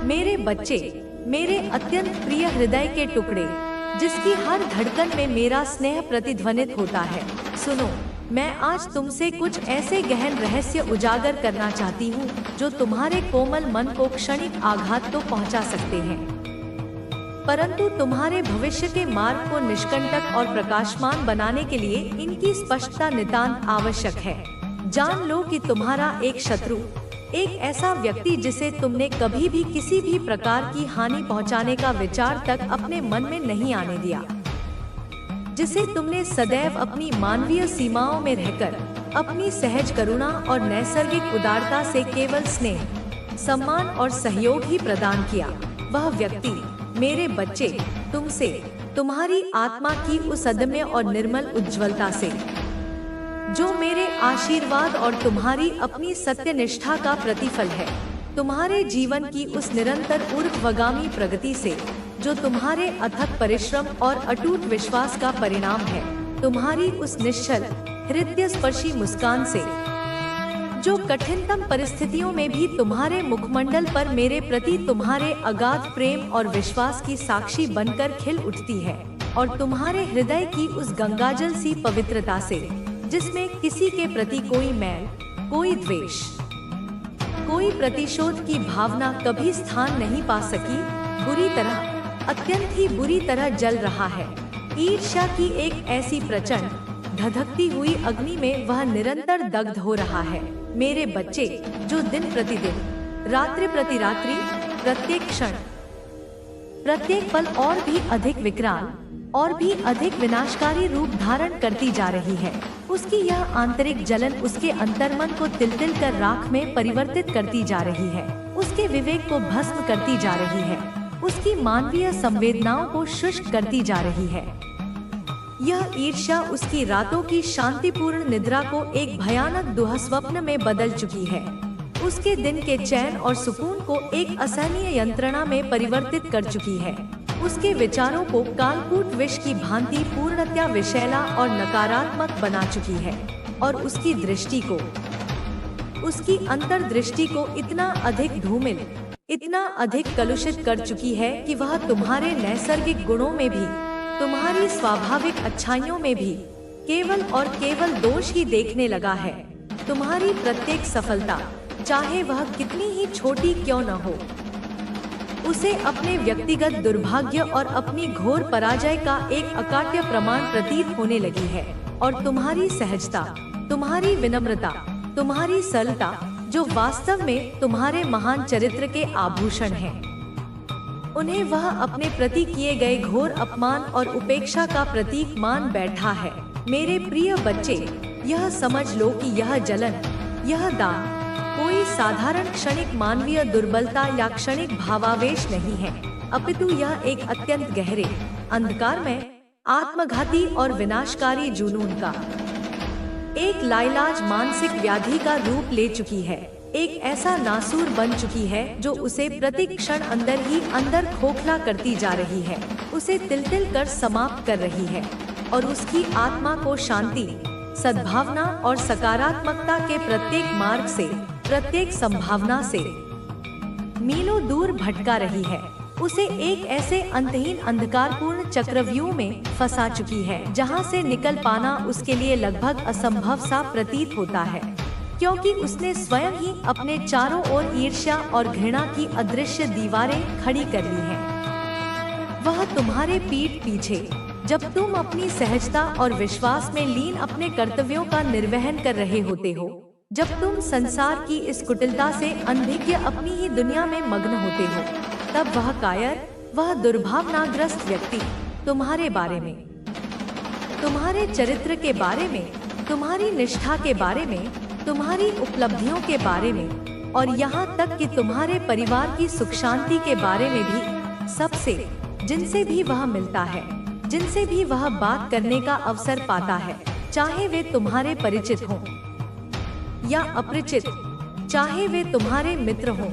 मेरे बच्चे, मेरे अत्यंत प्रिय हृदय के टुकड़े, जिसकी हर धड़कन में मेरा स्नेह प्रतिध्वनित होता है, सुनो। मैं आज तुमसे कुछ ऐसे गहन रहस्य उजागर करना चाहती हूँ जो तुम्हारे कोमल मन को क्षणिक आघात तो पहुँचा सकते हैं, परंतु तुम्हारे भविष्य के मार्ग को निष्कंटक और प्रकाशमान बनाने के लिए इनकी स्पष्टता नितांत आवश्यक है। जान लो कि तुम्हारा एक शत्रु, एक ऐसा व्यक्ति जिसे तुमने कभी भी किसी भी प्रकार की हानि पहुंचाने का विचार तक अपने मन में नहीं आने दिया, जिसे तुमने सदैव अपनी मानवीय सीमाओं में रहकर अपनी सहज करुणा और नैसर्गिक उदारता से केवल स्नेह, सम्मान और सहयोग ही प्रदान किया, वह व्यक्ति मेरे बच्चे तुमसे, तुम्हारी आत्मा की उस अदम्य और निर्मल उज्ज्वलता से, जो मेरे आशीर्वाद और तुम्हारी अपनी सत्यनिष्ठा का प्रतिफल है, तुम्हारे जीवन की उस निरंतर ऊर्ध्वगामी प्रगति से, जो तुम्हारे अथक परिश्रम और अटूट विश्वास का परिणाम है, तुम्हारी उस निश्चल हृदय स्पर्शी मुस्कान से, जो कठिनतम परिस्थितियों में भी तुम्हारे मुखमंडल पर मेरे प्रति तुम्हारे अगाध प्रेम और विश्वास की साक्षी बनकर खिल उठती है, और तुम्हारे हृदय की उस गंगाजल सी पवित्रता से, जिसमें किसी के प्रति कोई मैल, कोई द्वेष, कोई प्रतिशोध की भावना कभी स्थान नहीं पा सकी, बुरी तरह, अत्यंत ही बुरी तरह जल रहा है। ईर्ष्या की एक ऐसी प्रचंड धधकती हुई अग्नि में वह निरंतर दग्ध हो रहा है। मेरे बच्चे, जो दिन प्रतिदिन, रात्रि प्रति रात्रि, प्रत्येक क्षण, प्रत्येक पल और भी अधिक विकराल और भी अधिक विनाशकारी रूप धारण करती जा रही है, उसकी यह आंतरिक जलन उसके अंतर्मन को तिल-तिल कर राख में परिवर्तित करती जा रही है, उसके विवेक को भस्म करती जा रही है, उसकी मानवीय संवेदनाओं को शुष्क करती जा रही है। यह ईर्ष्या उसकी रातों की शांतिपूर्ण निद्रा को एक भयानक दुःस्वप्न में बदल चुकी है, उसके दिन के चैन और सुकून को एक असहनीय यंत्रणा में परिवर्तित कर चुकी है, उसके विचारों को कालकूट विष की भांति पूर्णतया विषैला और नकारात्मक बना चुकी है, और उसकी दृष्टि को, उसकी अंतर्दृष्टि को इतना अधिक धूमिल, इतना अधिक कलुषित कर चुकी है कि वह तुम्हारे नैसर्गिक गुणों में भी, तुम्हारी स्वाभाविक अच्छाइयों में भी केवल और केवल दोष ही देखने लगा है। तुम्हारी प्रत्येक सफलता, चाहे वह कितनी ही छोटी क्यों न हो, उसे अपने व्यक्तिगत दुर्भाग्य और अपनी घोर पराजय का एक अकाट्य प्रमाण प्रतीत होने लगी है, और तुम्हारी सहजता, तुम्हारी विनम्रता, तुम्हारी सरलता, जो वास्तव में तुम्हारे महान चरित्र के आभूषण हैं, उन्हें वह अपने प्रति किए गए घोर अपमान और उपेक्षा का प्रतीक मान बैठा है। मेरे प्रिय बच्चे, यह समझ लो कि यह जलन, यह दान कोई साधारण क्षणिक मानवीय दुर्बलता या क्षणिक भावावेश नहीं है, अपितु यह एक अत्यंत गहरे, अंधकारमय, आत्मघाती और विनाशकारी जुनून का एक लाइलाज मानसिक व्याधि का रूप ले चुकी है, एक ऐसा नासूर बन चुकी है जो उसे प्रति क्षण अंदर ही अंदर खोखला करती जा रही है, उसे तिल-तिल कर समाप्त कर रही है, और उसकी आत्मा को शांति, सद्भावना और सकारात्मकता के प्रत्येक मार्ग से, प्रत्येक संभावना से मीलों दूर भटका रही है, उसे एक ऐसे अंतहीन अंधकारपूर्ण चक्रव्यूह में फंसा चुकी है, जहां से निकल पाना उसके लिए लगभग असंभव सा प्रतीत होता है, क्योंकि उसने स्वयं ही अपने चारों ओर ईर्ष्या और घृणा की अदृश्य दीवारें खड़ी कर ली हैं। वह तुम्हारे पीठ पीछे, जब तुम अपनी सहजता और विश्वास में लीन अपने कर्तव्यों का निर्वहन कर रहे होते हो, जब तुम संसार की इस कुटिलता से अनभिज्ञ अपनी ही दुनिया में मग्न होते हो, तब वह कायर, वह दुर्भावनाग्रस्त व्यक्ति तुम्हारे बारे में, तुम्हारे चरित्र के बारे में, तुम्हारी निष्ठा के बारे में, तुम्हारी उपलब्धियों के बारे में, और यहाँ तक कि तुम्हारे परिवार की सुख शांति के बारे में भी, सबसे, जिनसे भी वह मिलता है, जिनसे भी वह बात करने का अवसर पाता है, चाहे वे तुम्हारे परिचित हों या अपरिचित, चाहे वे तुम्हारे मित्र हों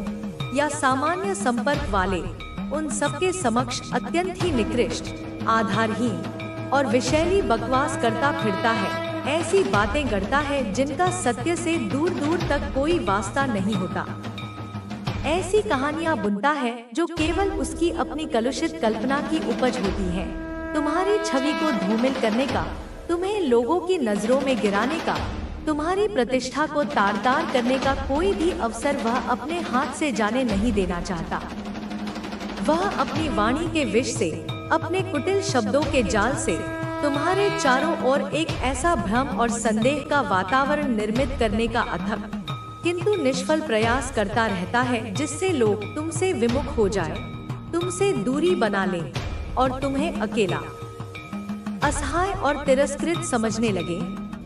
या सामान्य संपर्क वाले, उन सबके समक्ष अत्यंत ही निकृष्ट, आधारहीन और विषैली बकवास करता फिरता है, ऐसी बातें गढ़ता है जिनका सत्य से दूर दूर तक कोई वास्ता नहीं होता। ऐसी कहानियाँ बुनता है जो केवल उसकी अपनी कलुषित कल्पना की उपज होती है। तुम्हारी छवि को धूमिल करने का, तुम्हें लोगों की नजरों में गिराने का, तुम्हारी प्रतिष्ठा को तार-तार करने का कोई भी अवसर वह अपने हाथ से जाने नहीं देना चाहता। वह अपनी वाणी के विष से, अपने कुटिल शब्दों के जाल से तुम्हारे चारों ओर एक ऐसा भ्रम और संदेह का वातावरण निर्मित करने का अथक किंतु निष्फल प्रयास करता रहता है, जिससे लोग तुमसे विमुख हो जाएं, तुमसे दूरी बना लें और तुम्हें अकेला, असहाय और तिरस्कृत समझने लगे।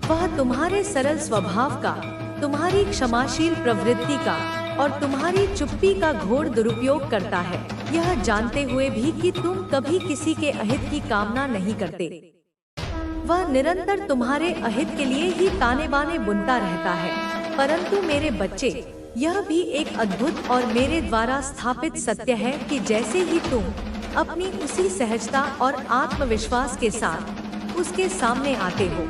वह तुम्हारे सरल स्वभाव का, तुम्हारी क्षमाशील प्रवृत्ति का और तुम्हारी चुप्पी का घोर दुरुपयोग करता है, यह जानते हुए भी कि तुम कभी किसी के अहित की कामना नहीं करते। वह निरंतर तुम्हारे अहित के लिए ही ताने बाने बुनता रहता है। परंतु मेरे बच्चे, यह भी एक अद्भुत और मेरे द्वारा स्थापित सत्य है कि जैसे ही तुम अपनी उसी सहजता और आत्मविश्वास के साथ उसके सामने आते हो,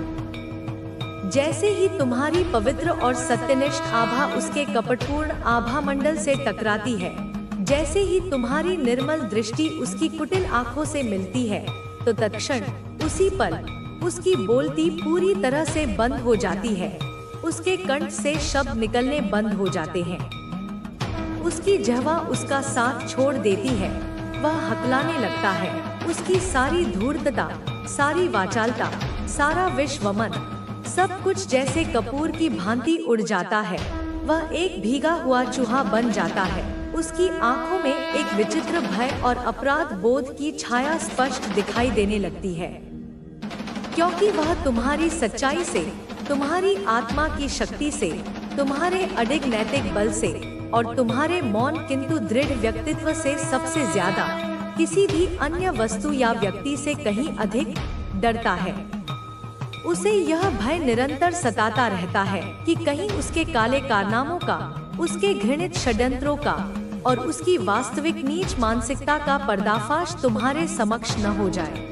जैसे ही तुम्हारी पवित्र और सत्यनिष्ठ आभा उसके कपटपूर्ण आभा मंडल से टकराती है, जैसे ही तुम्हारी निर्मल दृष्टि उसकी कुटिल आंखों से मिलती है, तो तत्क्षण उसी पल उसकी बोलती पूरी तरह से बंद हो जाती है, उसके कंठ से शब्द निकलने बंद हो जाते हैं, उसकी जिह्वा उसका साथ छोड़ देती है, वह हकलाने लगता है, उसकी सारी धूर्तता, सारी वाचालता, सारा विश्वमन, सब कुछ जैसे कपूर की भांति उड़ जाता है। वह एक भीगा हुआ चूहा बन जाता है। उसकी आंखों में एक विचित्र भय और अपराध बोध की छाया स्पष्ट दिखाई देने लगती है, क्योंकि वह तुम्हारी सच्चाई से, तुम्हारी आत्मा की शक्ति से, तुम्हारे अडिग नैतिक बल से और तुम्हारे मौन किंतु दृढ़ व्यक्तित्व से सबसे ज्यादा किसी भी अन्य वस्तु या व्यक्ति से कहीं अधिक डरता है। उसे यह भय निरंतर सताता रहता है कि कहीं उसके काले कारनामों का, उसके घृणित षड्यंत्रों का और उसकी वास्तविक नीच मानसिकता का पर्दाफाश तुम्हारे समक्ष न हो जाए,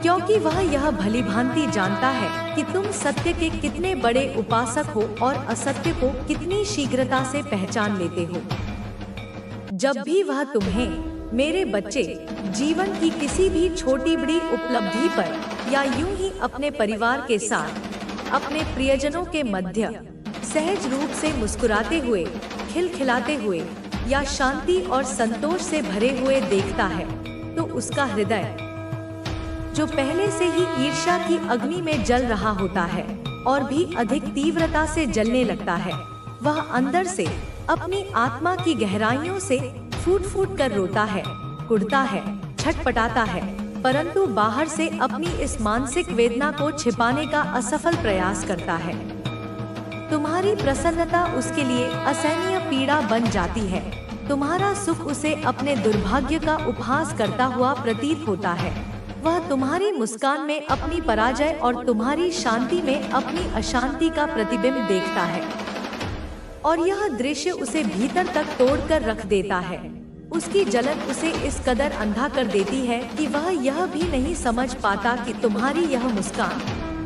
क्योंकि वह यह भलीभांति जानता है कि तुम सत्य के कितने बड़े उपासक हो और असत्य को कितनी शीघ्रता से पहचान लेते हो। जब भी वह तुम्हें, मेरे बच्चे, जीवन की किसी भी छोटी बड़ी उपलब्धि पर या यूं ही अपने परिवार के साथ, अपने प्रियजनों के मध्य सहज रूप से मुस्कुराते हुए, खिलखिलाते हुए या शांति और संतोष से भरे हुए देखता है, तो उसका हृदय, जो पहले से ही ईर्ष्या की अग्नि में जल रहा होता है और भी अधिक तीव्रता से जलने लगता है, वह अंदर से अपनी आत्मा की गहराइयों से फूट फूट कर रोता है, कुढ़ता है, छटपटाता है, परंतु बाहर से अपनी इस मानसिक वेदना को छिपाने का असफल प्रयास करता है। तुम्हारी प्रसन्नता उसके लिए असहनीय पीड़ा बन जाती है। तुम्हारा सुख उसे अपने दुर्भाग्य का उपहास करता हुआ प्रतीत होता है। वह तुम्हारी मुस्कान में अपनी पराजय और तुम्हारी शांति में अपनी अशांति का प्रतिबिंब देखता है, और यह दृश्य उसे भीतर तक तोड़कर रख देता है। उसकी जलन उसे इस कदर अंधा कर देती है कि वह यह भी नहीं समझ पाता कि तुम्हारी यह मुस्कान,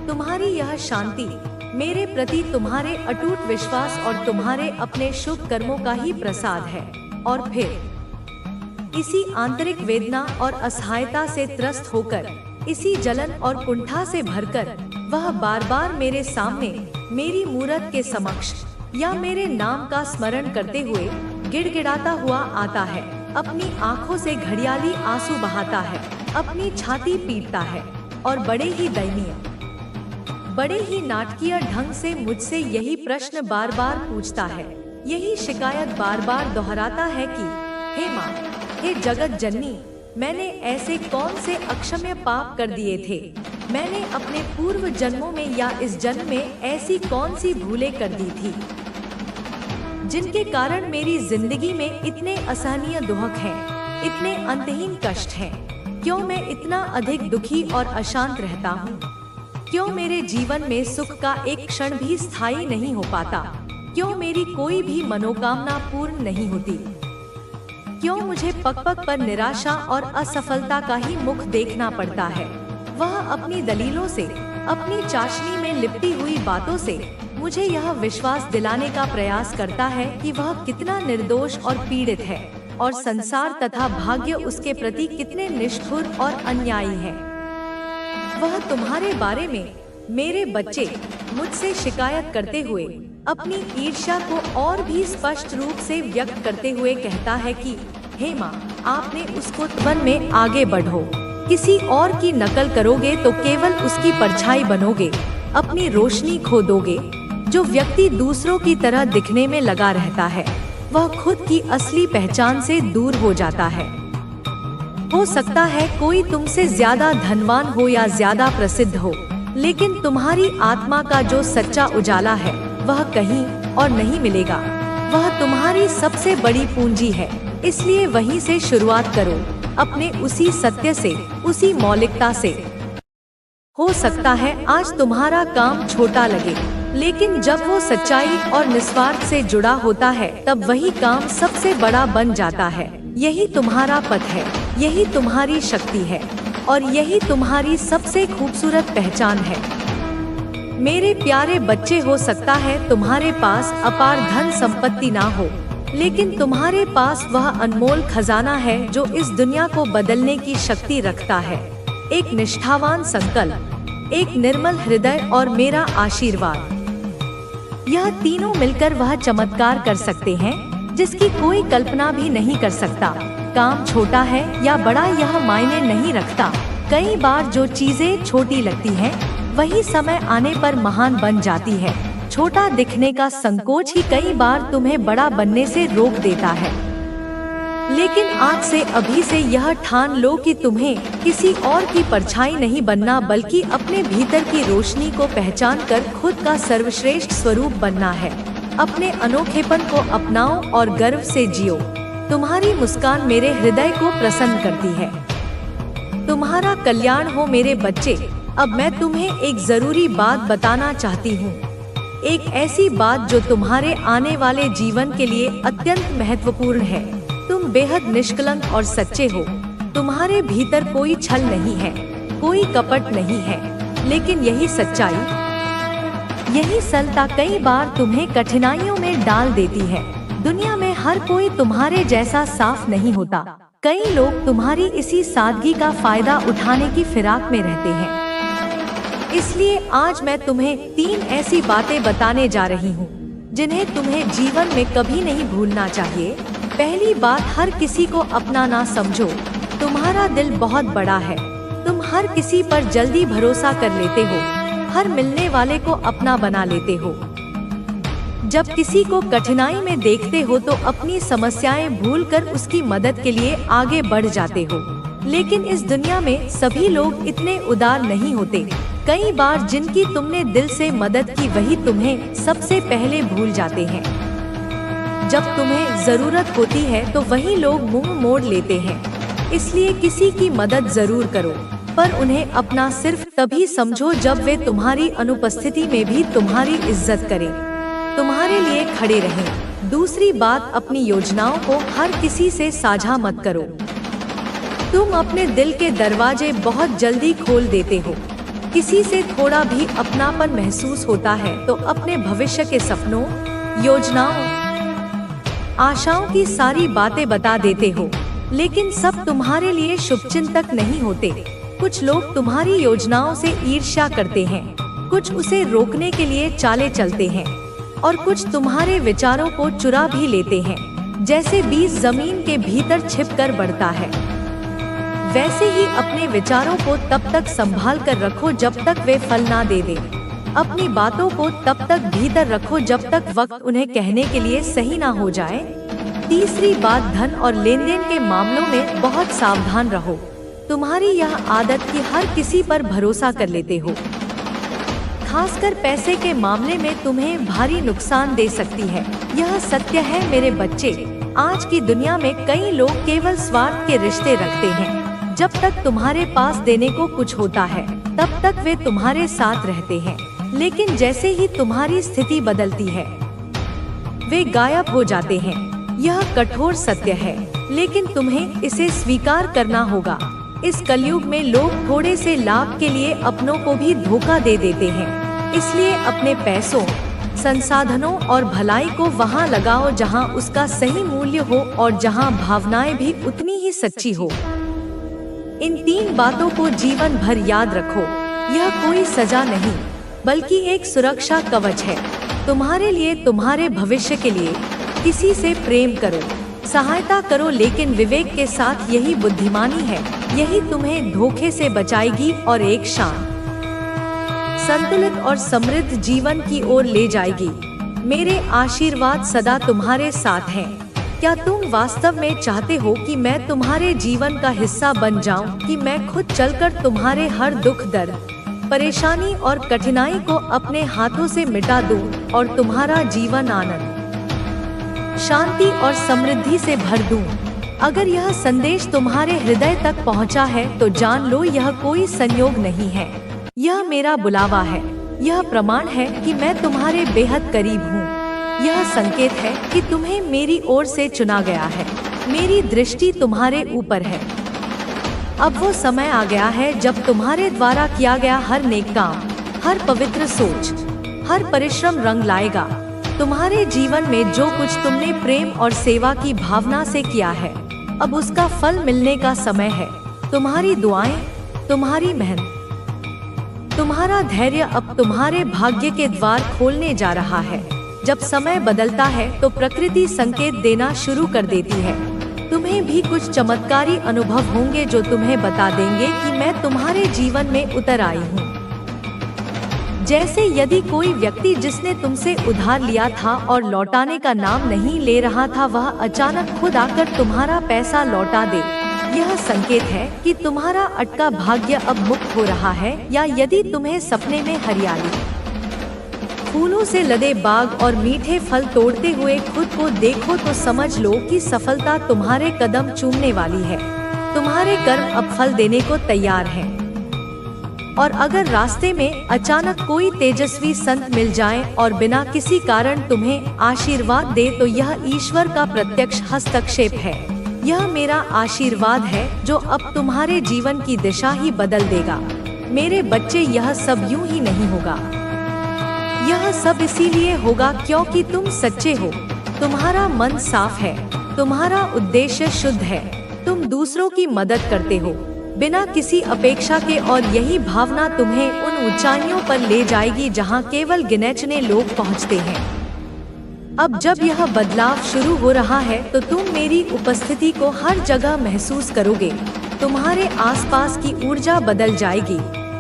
तुम्हारी यह शांति मेरे प्रति तुम्हारे अटूट विश्वास और तुम्हारे अपने शुभ कर्मों का ही प्रसाद है। और फिर इसी आंतरिक वेदना और असहायता से त्रस्त होकर, इसी जलन और कुंठा से भरकर, वह बार बार मेरे सामने, मेरी मूरत के समक्ष या मेरे नाम का स्मरण करते हुए गिड़गिड़ाता हुआ आता है, अपनी आंखों से घड़ियाली आंसू बहाता है, अपनी छाती पीटता है और बड़े ही दयनीय, बड़े ही नाटकीय ढंग से मुझसे यही प्रश्न बार बार पूछता है, यही शिकायत बार बार दोहराता है कि हे माँ, हे जगत जननी, मैंने ऐसे कौन से अक्षम्य पाप कर दिए थे, मैंने अपने पूर्व जन्मों में या इस जन्म में ऐसी कौन सी भूलें कर दी थी, जिनके कारण मेरी जिंदगी में इतने असहनीय दुख हैं, इतने अंतहीन कष्ट हैं। क्यों मैं इतना अधिक दुखी और अशांत रहता हूँ? क्यों मेरे जीवन में सुख का एक क्षण भी स्थायी नहीं हो पाता? क्यों मेरी कोई भी मनोकामना पूर्ण नहीं होती? क्यों मुझे पग पग पर निराशा और असफलता का ही मुख देखना पड़ता है? वह अपनी दलीलों से, अपनी चाशनी में लिपटी हुई बातों से, मुझे यह विश्वास दिलाने का प्रयास करता है कि वह कितना निर्दोष और पीड़ित है और संसार तथा भाग्य उसके प्रति कितने निष्ठुर और अन्यायी है। वह तुम्हारे बारे में, मेरे बच्चे, मुझसे शिकायत करते हुए अपनी ईर्ष्या को और भी स्पष्ट रूप से व्यक्त करते हुए कहता है कि हे माँ, आपने उसको वन में आगे बढ़ो। किसी और की नकल करोगे तो केवल उसकी परछाई बनोगे, अपनी रोशनी खो दोगे। जो व्यक्ति दूसरों की तरह दिखने में लगा रहता है वह खुद की असली पहचान से दूर हो जाता है। हो सकता है कोई तुमसे ज्यादा धनवान हो या ज्यादा प्रसिद्ध हो, लेकिन तुम्हारी आत्मा का जो सच्चा उजाला है वह कहीं और नहीं मिलेगा। वह तुम्हारी सबसे बड़ी पूंजी है, इसलिए वहीं से शुरुआत करो, अपने उसी सत्य से, उसी मौलिकता से। हो सकता है आज तुम्हारा काम छोटा लगे, लेकिन जब वो सच्चाई और निस्वार्थ से जुड़ा होता है तब वही काम सबसे बड़ा बन जाता है। यही तुम्हारा पथ है, यही तुम्हारी शक्ति है और यही तुम्हारी सबसे खूबसूरत पहचान है। मेरे प्यारे बच्चे, हो सकता है तुम्हारे पास अपार धन संपत्ति ना हो, लेकिन तुम्हारे पास वह अनमोल खजाना है जो इस दुनिया को बदलने की शक्ति रखता है। एक निष्ठावान संकल्प, एक निर्मल हृदय और मेरा आशीर्वाद। यह तीनों मिलकर वह चमत्कार कर सकते हैं जिसकी कोई कल्पना भी नहीं कर सकता। काम छोटा है या बड़ा यह मायने नहीं रखता। कई बार जो चीजें छोटी लगती हैं, वही समय आने पर महान बन जाती है। छोटा दिखने का संकोच ही कई बार तुम्हें बड़ा बनने से रोक देता है। लेकिन आज से, अभी से यह ठान लो कि तुम्हें किसी और की परछाई नहीं बनना, बल्कि अपने भीतर की रोशनी को पहचान कर खुद का सर्वश्रेष्ठ स्वरूप बनना है। अपने अनोखेपन को अपनाओ और गर्व से जियो। तुम्हारी मुस्कान मेरे हृदय को प्रसन्न करती है। तुम्हारा कल्याण हो मेरे बच्चे। अब मैं तुम्हें एक जरूरी बात बताना चाहती हूँ, एक ऐसी बात जो तुम्हारे आने वाले जीवन के लिए अत्यंत महत्वपूर्ण है। तुम बेहद निष्कलंक और सच्चे हो। तुम्हारे भीतर कोई छल नहीं है, कोई कपट नहीं है, लेकिन यही सच्चाई, यही सरलता कई बार तुम्हें कठिनाइयों में डाल देती है। दुनिया में हर कोई तुम्हारे जैसा साफ नहीं होता। कई लोग तुम्हारी इसी सादगी का फायदा उठाने की फिराक में रहते हैं। इसलिए आज मैं तुम्हें 3 ऐसी बातें बताने जा रही हूँ जिन्हें तुम्हें जीवन में कभी नहीं भूलना चाहिए। पहली बात, हर किसी को अपना ना समझो। तुम्हारा दिल बहुत बड़ा है। तुम हर किसी पर जल्दी भरोसा कर लेते हो, हर मिलने वाले को अपना बना लेते हो। जब किसी को कठिनाई में देखते हो तो अपनी समस्याएं भूलकर उसकी मदद के लिए आगे बढ़ जाते हो। लेकिन इस दुनिया में सभी लोग इतने उदार नहीं होते। कई बार जिनकी तुमने दिल से मदद की वही तुम्हें सबसे पहले भूल जाते हैं। जब तुम्हें जरूरत होती है तो वही लोग मुंह मोड़ लेते हैं। इसलिए किसी की मदद जरूर करो, पर उन्हें अपना सिर्फ तभी समझो जब वे तुम्हारी अनुपस्थिति में भी तुम्हारी इज्जत करें, तुम्हारे लिए खड़े रहें। दूसरी बात, अपनी योजनाओं को हर किसी से साझा मत करो। तुम अपने दिल के दरवाजे बहुत जल्दी खोल देते हो। किसी से थोड़ा भी अपनापन महसूस होता है तो अपने भविष्य के सपनों, योजनाओं, आशाओं की सारी बातें बता देते हो। लेकिन सब तुम्हारे लिए शुभचिंतक नहीं होते। कुछ लोग तुम्हारी योजनाओं से ईर्ष्या करते हैं, कुछ उसे रोकने के लिए चालें चलते हैं और कुछ तुम्हारे विचारों को चुरा भी लेते हैं। जैसे बीज जमीन के भीतर छिपकर बढ़ता है, वैसे ही अपने विचारों को तब तक संभाल कर रखो जब तक वे फल ना दे दे। अपनी बातों को तब तक भीतर रखो जब तक वक्त उन्हें कहने के लिए सही ना हो जाए। तीसरी बात, धन और लेन देन के मामलों में बहुत सावधान रहो। तुम्हारी यह आदत कि हर किसी पर भरोसा कर लेते हो, खासकर पैसे के मामले में तुम्हें भारी नुकसान दे सकती है। यह सत्य है मेरे बच्चे। आज की दुनिया में कई लोग केवल स्वार्थ के रिश्ते रखते हैं। जब तक तुम्हारे पास देने को कुछ होता है तब तक वे तुम्हारे साथ रहते हैं, लेकिन जैसे ही तुम्हारी स्थिति बदलती है वे गायब हो जाते हैं। यह कठोर सत्य है, लेकिन तुम्हें इसे स्वीकार करना होगा। इस कलयुग में लोग थोड़े से लाभ के लिए अपनों को भी धोखा दे देते हैं। इसलिए अपने पैसों, संसाधनों और भलाई को वहाँ लगाओ जहाँ उसका सही मूल्य हो और जहाँ भावनाएं भी उतनी ही सच्ची हो। इन 3 बातों को जीवन भर याद रखो। यह कोई सजा नहीं, बल्कि एक सुरक्षा कवच है तुम्हारे लिए, तुम्हारे भविष्य के लिए। किसी से प्रेम करो, सहायता करो, लेकिन विवेक के साथ। यही बुद्धिमानी है, यही तुम्हें धोखे से बचाएगी और एक शांत, संतुलित और समृद्ध जीवन की ओर ले जाएगी। मेरे आशीर्वाद सदा तुम्हारे साथ हैं। क्या तुम वास्तव में चाहते हो कि मैं तुम्हारे जीवन का हिस्सा बन जाऊं, कि मैं खुद चलकर तुम्हारे हर दुख, दर्द, परेशानी और कठिनाई को अपने हाथों से मिटा दूं और तुम्हारा जीवन आनंद, शांति और समृद्धि से भर दूं? अगर यह संदेश तुम्हारे हृदय तक पहुंचा है तो जान लो यह कोई संयोग नहीं है, यह मेरा बुलावा है। यह प्रमाण है कि मैं तुम्हारे बेहद करीब हूँ। यह संकेत है कि तुम्हें मेरी ओर से चुना गया है। मेरी दृष्टि तुम्हारे ऊपर है। अब वो समय आ गया है जब तुम्हारे द्वारा किया गया हर नेक काम, हर पवित्र सोच, हर परिश्रम रंग लाएगा। तुम्हारे जीवन में जो कुछ तुमने प्रेम और सेवा की भावना से किया है, अब उसका फल मिलने का समय है। तुम्हारी दुआएं, तुम्हारी मेहनत, तुम्हारा धैर्य अब तुम्हारे भाग्य के द्वार खोलने जा रहा है। जब समय बदलता है तो प्रकृति संकेत देना शुरू कर देती है। तुम्हें भी कुछ चमत्कारी अनुभव होंगे जो तुम्हें बता देंगे कि मैं तुम्हारे जीवन में उतर आई हूँ। जैसे यदि कोई व्यक्ति जिसने तुमसे उधार लिया था और लौटाने का नाम नहीं ले रहा था, वह अचानक खुद आकर तुम्हारा पैसा लौटा दे। यह संकेत है कि तुम्हारा अटका भाग्य अब मुक्त हो रहा है। या यदि तुम्हें सपने में हरियाली, फूलों से लदे बाग और मीठे फल तोड़ते हुए खुद को देखो तो समझ लो कि सफलता तुम्हारे कदम चूमने वाली है। तुम्हारे कर्म अब फल देने को तैयार हैं। और अगर रास्ते में अचानक कोई तेजस्वी संत मिल जाए और बिना किसी कारण तुम्हें आशीर्वाद दे तो यह ईश्वर का प्रत्यक्ष हस्तक्षेप है। यह मेरा आशीर्वाद है जो अब तुम्हारे जीवन की दिशा ही बदल देगा। मेरे बच्चे, यह सब यूं ही नहीं होगा। यह सब इसीलिए होगा क्योंकि तुम सच्चे हो, तुम्हारा मन साफ है, तुम्हारा उद्देश्य शुद्ध है, तुम दूसरों की मदद करते हो बिना किसी अपेक्षा के, और यही भावना तुम्हें उन ऊंचाइयों पर ले जाएगी जहां केवल गिने-चुने लोग पहुंचते हैं। अब जब यह बदलाव शुरू हो रहा है तो तुम मेरी उपस्थिति को हर जगह महसूस करोगे। तुम्हारे आसपास की ऊर्जा बदल जाएगी।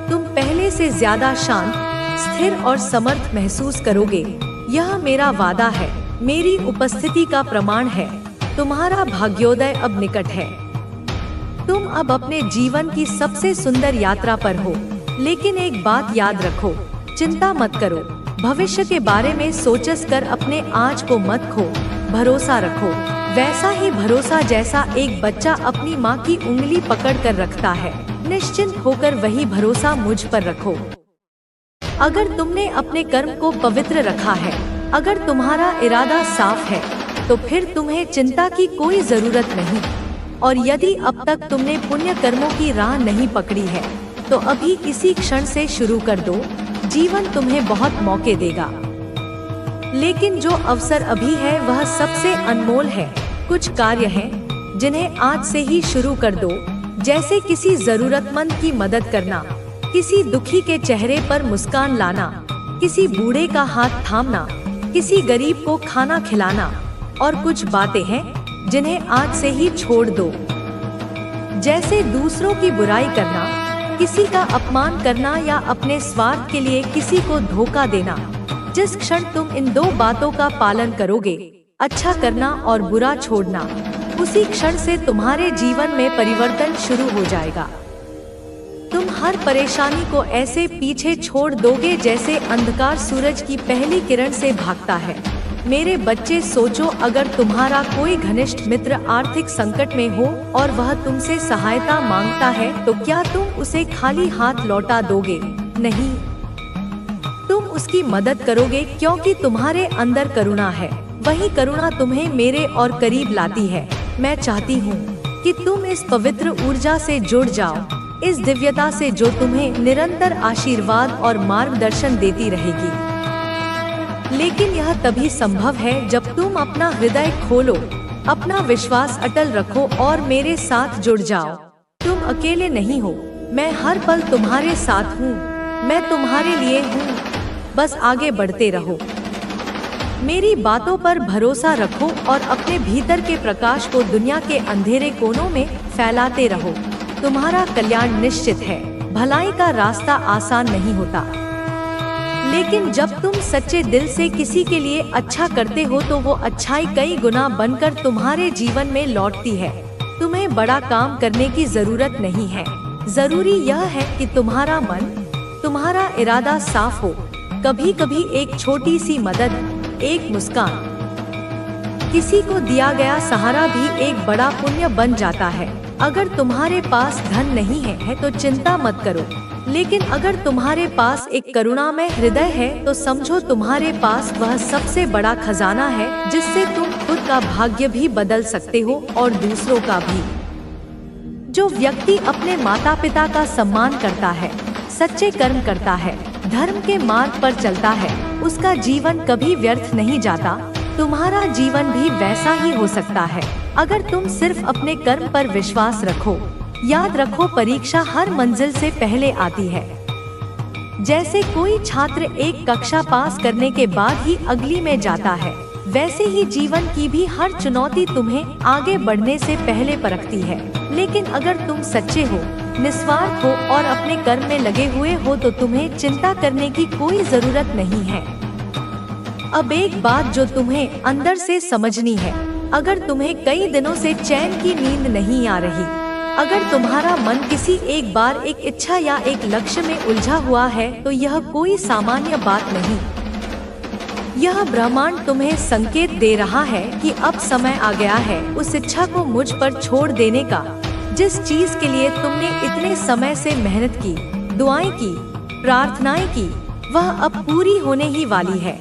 तुम पहले से ज्यादा शांत, स्थिर और समर्थ महसूस करोगे। यह मेरा वादा है, मेरी उपस्थिति का प्रमाण है। तुम्हारा भाग्योदय अब निकट है। तुम अब अपने जीवन की सबसे सुंदर यात्रा पर हो। लेकिन एक बात याद रखो, चिंता मत करो। भविष्य के बारे में सोचस कर अपने आज को मत खो। भरोसा रखो, वैसा ही भरोसा जैसा एक बच्चा अपनी माँ की उंगली पकड़ कर रखता है। निश्चिंत होकर वही भरोसा मुझ पर रखो। अगर तुमने अपने कर्म को पवित्र रखा है, अगर तुम्हारा इरादा साफ है, तो फिर तुम्हें चिंता की कोई जरूरत नहीं। और यदि अब तक तुमने पुण्य कर्मों की राह नहीं पकड़ी है, तो अभी इसी क्षण से शुरू कर दो। जीवन तुम्हें बहुत मौके देगा, लेकिन जो अवसर अभी है वह सबसे अनमोल है। कुछ कार्य हैं जिन्हें आज से ही शुरू कर दो, जैसे किसी जरूरतमंद की मदद करना, किसी दुखी के चेहरे पर मुस्कान लाना, किसी बूढ़े का हाथ थामना, किसी गरीब को खाना खिलाना। और कुछ बातें हैं जिन्हें आज से ही छोड़ दो, जैसे दूसरों की बुराई करना, किसी का अपमान करना या अपने स्वार्थ के लिए किसी को धोखा देना। जिस क्षण तुम इन 2 बातों का पालन करोगे, अच्छा करना और बुरा छोड़ना, उसी क्षण से तुम्हारे जीवन में परिवर्तन शुरू हो जाएगा। तुम हर परेशानी को ऐसे पीछे छोड़ दोगे जैसे अंधकार सूरज की पहली किरण से भागता है। मेरे बच्चे, सोचो, अगर तुम्हारा कोई घनिष्ठ मित्र आर्थिक संकट में हो और वह तुमसे सहायता मांगता है, तो क्या तुम उसे खाली हाथ लौटा दोगे? नहीं, तुम उसकी मदद करोगे क्योंकि तुम्हारे अंदर करुणा है। वही करुणा तुम्हें मेरे और करीब लाती है। मैं चाहती हूँ कि तुम इस पवित्र ऊर्जा से जुड़ जाओ, इस दिव्यता से जो तुम्हें निरंतर आशीर्वाद और मार्गदर्शन देती रहेगी। लेकिन यह तभी संभव है जब तुम अपना हृदय खोलो, अपना विश्वास अटल रखो और मेरे साथ जुड़ जाओ। तुम अकेले नहीं हो, मैं हर पल तुम्हारे साथ हूँ, मैं तुम्हारे लिए हूँ। बस आगे बढ़ते रहो, मेरी बातों पर भरोसा रखो और अपने भीतर के प्रकाश को दुनिया के अंधेरे कोनों में फैलाते रहो। तुम्हारा कल्याण निश्चित है। भलाई का रास्ता आसान नहीं होता, लेकिन जब तुम सच्चे दिल से किसी के लिए अच्छा करते हो तो वो अच्छाई कई गुना बनकर तुम्हारे जीवन में लौटती है। तुम्हें बड़ा काम करने की जरूरत नहीं है, जरूरी यह है कि तुम्हारा मन, तुम्हारा इरादा साफ हो। कभी कभी एक छोटी सी मदद, एक मुस्कान, किसी को दिया गया सहारा भी एक बड़ा पुण्य बन जाता है। अगर तुम्हारे पास धन नहीं है तो चिंता मत करो, लेकिन अगर तुम्हारे पास एक करुणामय हृदय है तो समझो तुम्हारे पास वह सबसे बड़ा खजाना है जिससे तुम खुद का भाग्य भी बदल सकते हो और दूसरों का भी। जो व्यक्ति अपने माता पिता का सम्मान करता है, सच्चे कर्म करता है, धर्म के मार्ग पर चलता है, उसका जीवन कभी व्यर्थ नहीं जाता। तुम्हारा जीवन भी वैसा ही हो सकता है अगर तुम सिर्फ अपने कर्म पर विश्वास रखो। याद रखो, परीक्षा हर मंजिल से पहले आती है। जैसे कोई छात्र एक कक्षा पास करने के बाद ही अगली में जाता है, वैसे ही जीवन की भी हर चुनौती तुम्हें आगे बढ़ने से पहले परखती है। लेकिन अगर तुम सच्चे हो, निस्वार्थ हो और अपने कर्म में लगे हुए हो तो तुम्हें चिंता करने की कोई जरूरत नहीं है। अब एक बात जो तुम्हें अंदर से समझनी है, अगर तुम्हें कई दिनों से चैन की नींद नहीं आ रही, अगर तुम्हारा मन किसी एक बार एक इच्छा या एक लक्ष्य में उलझा हुआ है तो यह कोई सामान्य बात नहीं। यह ब्रह्मांड तुम्हें संकेत दे रहा है कि अब समय आ गया है उस इच्छा को मुझ पर छोड़ देने का। जिस चीज के लिए तुमने इतने समय से मेहनत की, दुआएं की, प्रार्थनाएं की, वह अब पूरी होने ही वाली है।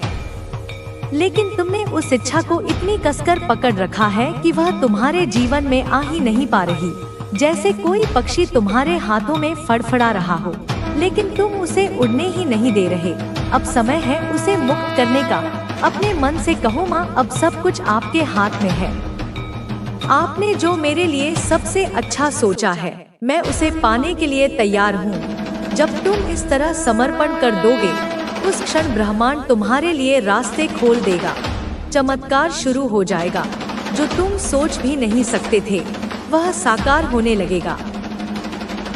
लेकिन तुमने उस इच्छा को इतनी कसकर पकड़ रखा है कि वह तुम्हारे जीवन में आ ही नहीं पा रही। जैसे कोई पक्षी तुम्हारे हाथों में फड़फड़ा रहा हो, लेकिन तुम उसे उड़ने ही नहीं दे रहे। अब समय है उसे मुक्त करने का। अपने मन से कहो, माँ, अब सब कुछ आपके हाथ में है। आपने जो मेरे लिए सबसे अच्छा सोचा है, मैं उसे पाने के लिए तैयार हूँ। जब तुम इस तरह समर्पण कर दोगे, उस क्षण ब्रह्मांड तुम्हारे लिए रास्ते खोल देगा। चमत्कार शुरू हो जाएगा। जो तुम सोच भी नहीं सकते थे, वह साकार होने लगेगा।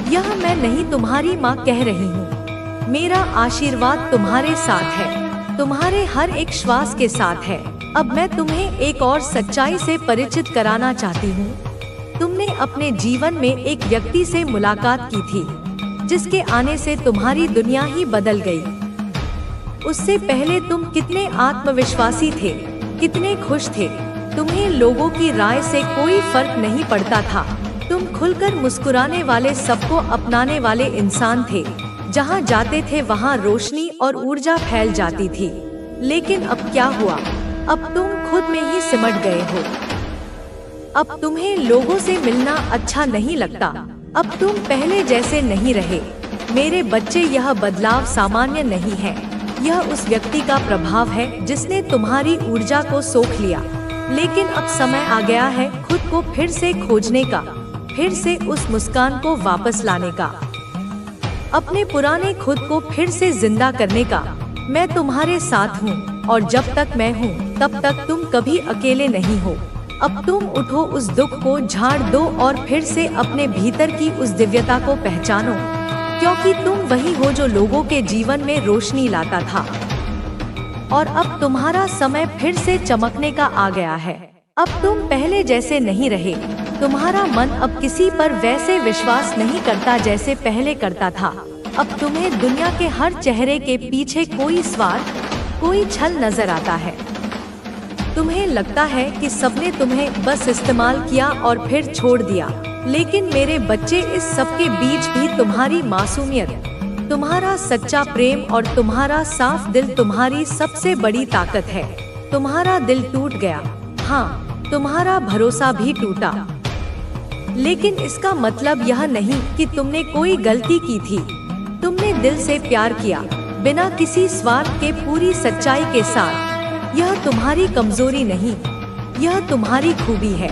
यह मैं नहीं, तुम्हारी माँ कह रही हूँ। मेरा आशीर्वाद तुम्हारे साथ है, तुम्हारे हर एक श्वास के साथ है। अब मैं तुम्हें एक और सच्चाई से परिचित कराना चाहती हूँ। तुमने अपने जीवन में एक व्यक्ति से मुलाकात की थी, जिसके आने से तुम्हारी दुनिया ही बदल गई। उससे पहले तुम कितने आत्मविश्वासी थे, कितने खुश थे। तुम्हें लोगों की राय से कोई फर्क नहीं पड़ता था। तुम खुलकर मुस्कुराने वाले, सबको अपनाने वाले इंसान थे। जहाँ जाते थे वहाँ रोशनी और ऊर्जा फैल जाती थी। लेकिन अब क्या हुआ? अब तुम खुद में ही सिमट गए हो। अब तुम्हें लोगों से मिलना अच्छा नहीं लगता। अब तुम पहले जैसे नहीं रहे। मेरे बच्चे, यह बदलाव सामान्य नहीं है। यह उस व्यक्ति का प्रभाव है जिसने तुम्हारी ऊर्जा को सोख लिया। लेकिन अब समय आ गया है खुद को फिर से खोजने का, फिर से उस मुस्कान को वापस लाने का, अपने पुराने खुद को फिर से जिंदा करने का। मैं तुम्हारे साथ हूँ और जब तक मैं हूँ तब तक तुम कभी अकेले नहीं हो। अब तुम उठो, उस दुख को झाड़ दो और फिर से अपने भीतर की उस दिव्यता को पहचानो, क्योंकि तुम वही हो जो लोगों के जीवन में रोशनी लाता था। और अब तुम्हारा समय फिर से चमकने का आ गया है। अब तुम पहले जैसे नहीं रहे। तुम्हारा मन अब किसी पर वैसे विश्वास नहीं करता जैसे पहले करता था। अब तुम्हें दुनिया के हर चेहरे के पीछे कोई स्वार्थ, कोई छल नजर आता है। तुम्हें लगता है कि सबने तुम्हें बस इस्तेमाल किया और फिर छोड़ दिया। लेकिन मेरे बच्चे, इस सब के बीच भी तुम्हारी मासूमियत, तुम्हारा सच्चा प्रेम और तुम्हारा साफ दिल तुम्हारी सबसे बड़ी ताकत है। तुम्हारा दिल टूट गया, हाँ, तुम्हारा भरोसा भी टूटा, लेकिन इसका मतलब यह नहीं कि तुमने कोई गलती की थी। तुमने दिल से प्यार किया, बिना किसी स्वार्थ के पूरी सच्चाई के साथ। यह तुम्हारी कमजोरी नहीं, यह तुम्हारी खूबी है।